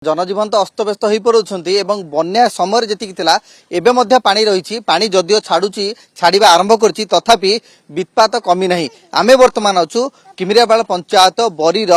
जनजीवन तो अस्तव्यस्त हो पड़ुंट एवं बन्या समय जी पानी रही पानी जदिओ छाड़ुची छाड़ा आरंभ कर तथापि वित्पात कमी ना आम बर्तमान अच्छु किमिरियापाल पंचायत बरीर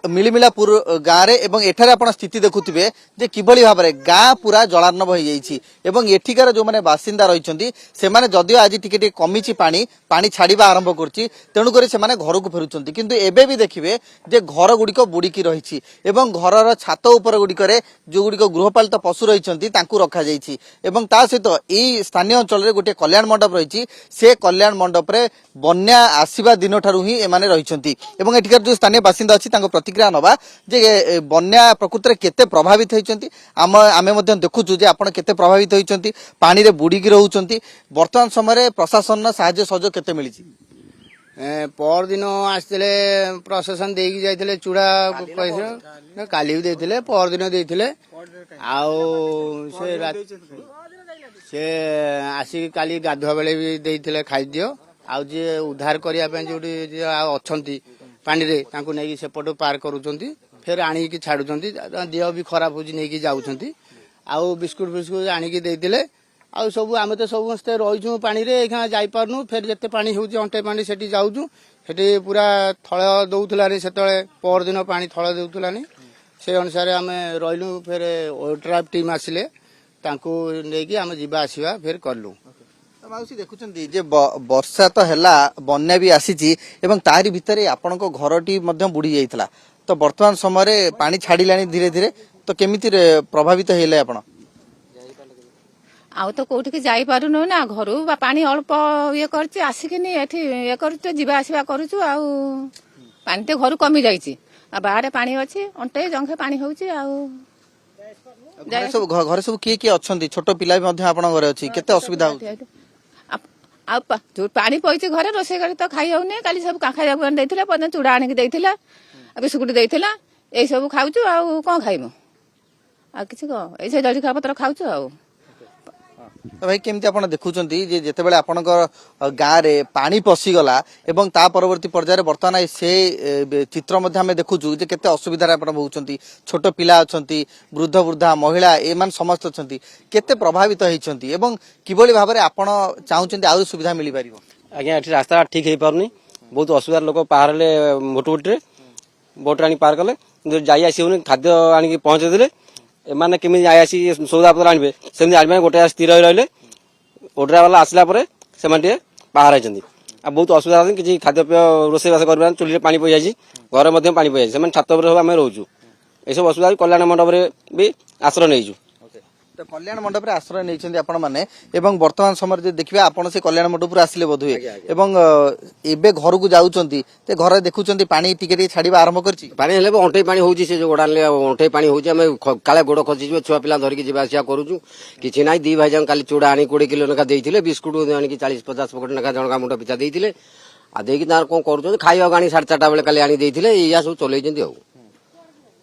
मिलिमिलापुर गाँव में एठारे आप स्थिति देखुवे जे किभली भाव में गाँ पूरा जलार्णव हो जाइए एठिकार जो मैंने बासिंदा रही से जदिओ आज टिके कमी पानी पानी छाड़ा आरंभ कर तेणुक से घर को फेरुंट किंतु एबे भी देखिए जे घर गुड़िक बुड़िकी रही घर छात उपर गुड़िक जो गुड़िक गृहपालित पशु रही रखा सहित यही स्थानीय अंचल गोटे कल्याण मंडप रही से कल्याण मंडप रे बन्या आसवा दिन ठारू ही एमाने रही एठिकार जो स्थानीय बासिंदा अच्छी प्रतिक्रिया नवा जे बन्या प्रकृति में केते प्रभावित होती आम देखुचु जे आपड़ केते प्रभावित होती पानी रे बुड़िकी रोचंती वर्तमान समय प्रशासन साहाय्य सहयोग केते मिली पर दिन आसते प्रशासन देकी जाइए चूड़ा पैसा काली भी देते पर दिन देते से आसिक काली गाधुआ बेले भी देते खाद्य आउ जी उद्धार करने जो अच्छा पानी रे तांको नहीं सेपट पार करूँ फिर आणिकी छाड़ुंट देह भी खराब हो नहीं जाऊँच आउ बिस्कुट फिस्कुट आणिकी देते आउ सब आम तो समस्ते रहीचु पानी रे एखा जाई पारनु फिर जिते पानी होउची अंटे पानी सेठी जाऊचु सेठी पूरा थळ दउथलानी सेतळे पर दिन पानी थळ दउथलानी से अनुसार आम रहिलु फिर ओट्राफ टीम आसिले तांको नेकी आम जिबा आसीबा फिर करलु माउसी देखुचंदी जे वर्षा तो हैला बन्या भी आसीची एवं तारी भितरे आपनको घरटी मध्य बुड़ी जाइतला तो वर्तमान समय पानी छाड़िलानी धीरे धीरे तो केमिति प्रभावित हेले आपण आउ तो कौटिकी जाई पारुनु ना घर पानी अल्प ये करछि आसिकिनी एठी ये करछु जीवा आसीबा करछु आउ पानी तो घर कमी जाइछि आ बाहर पानी अछि अंटे जंखे पानी होउछि आउ घर सब किए किए अछंती छोट पिला भी मध्य आपण घरे अछि केते असुविधा होउछि जो पानी पइछि घरे रोसे करी तो खाई होउने काली सब का खाइबा दैथिला पने चूड़ा आनिक दैथिला बिस्कुट दैथिला एई सब खाउछु आउ कोन खाइमु आ किछि को एई से जड़ी खा पत्र खाउछु आउ तो भाई केमती आप देखुंत जितेबाला आपण गाँव में पानी पशिगला एवं ता परवर्ती पर्यायर बर्तमान से चित्र आम देखुचु जे केते असुविधा बहुंट छोट पिला अच्छा वृद्ध वृद्धा महिला एमान समस्त अच्छा केते प्रभावित होती किभली भाव में आप चाहते आउ सुविधा मिल पार आज्ञा ये रास्ता ठीक हो पारनी बहुत असुविधा लोक पारे मोटुबोटे बोट आनी पार कले जाई आसनी खाद्य आनिक पहुँचे देले एमाने केमी आसी सौदा पत्र आनबे सेमती आनबे गोटे स्थिर रही ओड्रा वाला आसला से बाहर आइछन्ती आ बहुत असुविधा किसी खाद्यपेय रोषेईबास कर चुली पानी पई जाइए घर में पानी पई जाइए छत उपर सब आम रोचु ये सब असुविधा कल्याण मंडप भी आश्रय नहींचु तो कल्याण मंडप रे आश्रय नहीं आपण मैंने वर्तमान समय देखिए आपड़ से कल्याण मंडप आसिले बोध हुए एवं घर को जाऊँगी घर देखुं पानी टिके छाड़ा आरंभ कर पानी हेले अंटे पानी होउची से जो गोड़ा अंटे पानी होउची आम काले गोड़ खसी छुआ पिला धरिकी जीवा आसिया करूँ किसी ना दी भाई जन काली चूड़ा आनी 20 किलो लेखा देते बिस्कुट आनिक 40-50 पकेट लेखा जन मुंड पिछा देते आदेकी तार कौन कर खाइबा आनी 4:30 बेले काली आनी देते या सब चलते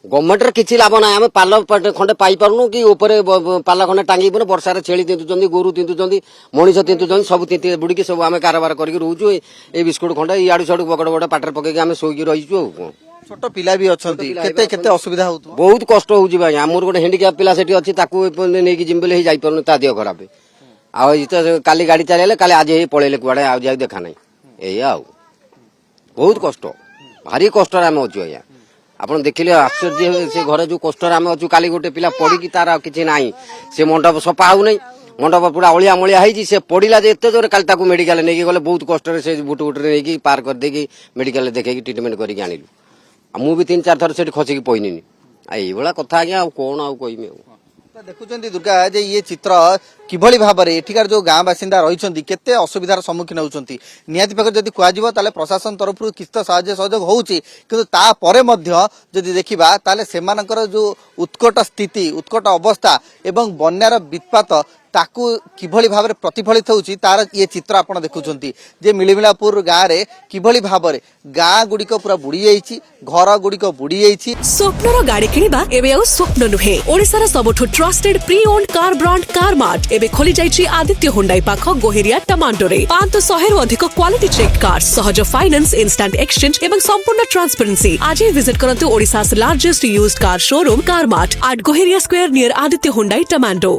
गवर्नमेंट किसी लाभ ना आम पाल खंडे पाई पारनु कि ऊपर पाल खंडे टांगी वर्षा छेली तिंतुचंदी गोरु तिंतुचंदी मनीष तिंतुचंदी सब तिंती बुड़की सब आम कारबार करके रोचु ए बिस्कुट खंडे इाड़ू साड़ू पकड़ पकड़ पाटर पकईक आम शोक रहीचु छोट पिला भी अच्छा केते असुविधा हो बहुत कष्ट होउची भाई आमर गोटे हेंडिक्याप पिला सेठी अछि ताकू नेकी जिम बेले जाई पारनु ता देह खराब आ काली गाड़ी चलेले काली आज हे पळेले कुआडे आ जाय देखा नाही एया बहुत कष्ट भारी कष्ट आम अछि भैया आपन देखिले आश्चर्य से घरे जो कष्ट आम अच्छु काली गोटे पिला पड़ी तार किसी ना से मंडप सफा हो नहीं मंडप पूरा अलिया मलिया है से पड़ा जे एत जोर काली मेडिकल नहीं गले बहुत कष्ट से बुट बुट नहीं पार कर देकी मेडिकल देखे ट्रिटमेंट करके आनिलु मुझे 3-4 थर से खसिकी पईनी ये कथा आज्ञा कौन आउ कहमी देखुं दुर्गा जे ये चित्र किभली भाव में एठिकार जो गाँव बासिंदा रही केते असुविधार सम्मुखीन होती निहाती पाखे जदि कह प्रशासन तरफ किसी तो साहाय्य सहयोग होउची किंतु तापरे मध्य जदि देखिबा ताले सेमानकर जो उत्कट स्थिति उत्कट अवस्था एवं बन्यार वित्पात ताकू किभली भाव में प्रतिफलित होउची तार ये चित्र आपण देखुछंती जे मिलिमिलापुर गाँव रे किभली भाव में गाँ गुड़िक पूरा बुड़ी जाइछि घर गुड़िक बुड़ी जाइछि। स्वप्नर गाड़ी किनिबा एबे आ स्वप्न नुहे ओडिसार सबठु trusted pre owned car brand car mart एबे खोली जाइछि आदित्य हुंडाई पाख गोहेरिया टमाटोरे 500 रु अधिक क्वालिटी चेक कार सहज फाइनेंस इंस्टेंट एक्सचेंज एवं संपूर्ण ट्रांसपेरेंसी आज ही विजिट करंतु Odisha's largest used car showroom car mart at Goheria square near Aditya Hyundai tomato.